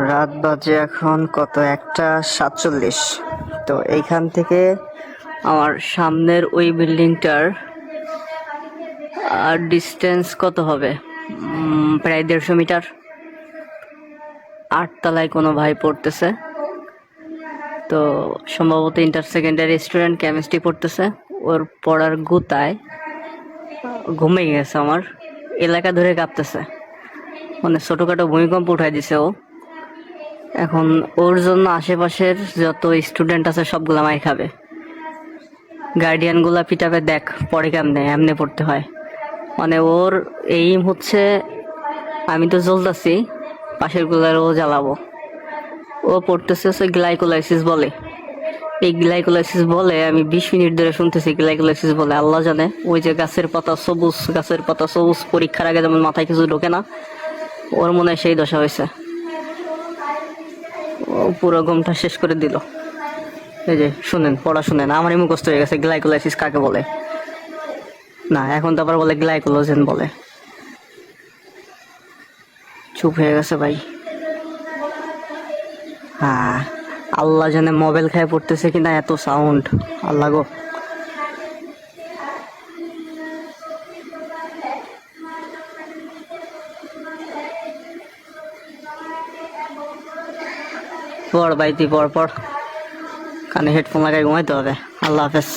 রাত বাজে এখন কত, 1:47। তো এইখান থেকে আমার সামনের ওই বিল্ডিংটার ডিস্টেন্স কত হবে, প্রায় 150 মিটার। 8 তলায় কোনো ভাই পড়তেছে, তো সম্ভবত ইন্টার সেকেন্ডারি স্টুডেন্ট, কেমিস্ট্রি পড়তেছে। ওর পড়ার গুতায় ঘুমিয়ে গেছে, আমার এলাকা ধরে কাঁপতেছে, মানে ছোটোখাটো ভূমিকম্প উঠাই দিছে ও। এখন ওর জন্য আশেপাশের যত স্টুডেন্ট আছে সবগুলা মাই খাবে। গার্ডিয়ানগুলা পিটাবে, দেখ পড়ে কেমনে, এমনি পড়তে হয়। মানে ওর এইম হচ্ছে, আমি তো জ্বলতেছি, পাশের গুলার ও জ্বালাবো। ও পড়তেছে গ্লাইকোলাইসিস বলে। এই গ্লাইকোলাইসিস বলে আমি 20 মিনিট ধরে শুনতেছি গ্লাইকোলাইসিস বলে। আল্লাহ জানে, ওই যে গাছের পাতা সবুজ পরীক্ষার আগে যেমন মাথায় কিছু ঢোকে না, ওর মনে হয় সেই দশা হয়েছে। ও পুরো ঘুমটা শেষ করে দিল। এই যে শুনেন, পড়া শুনেন, আমারই মুখস্থ হয়ে গেছে গ্লাইকোলাইসিস কাকে বলে। না, এখন তো আবার বলে গ্লাইকোলোজেন বলে। চুপ হয়ে গেছে ভাই। হ্যাঁ, আল্লাহ জানে মোবাইল খায় পড়তেছে কিনা, এত সাউন্ড, আল্লাহ গো। পড় ভাই, তুই পড়, কানে হেডফোন লাগাই ঘুমাইতে হবে। আল্লাহ হাফেজ।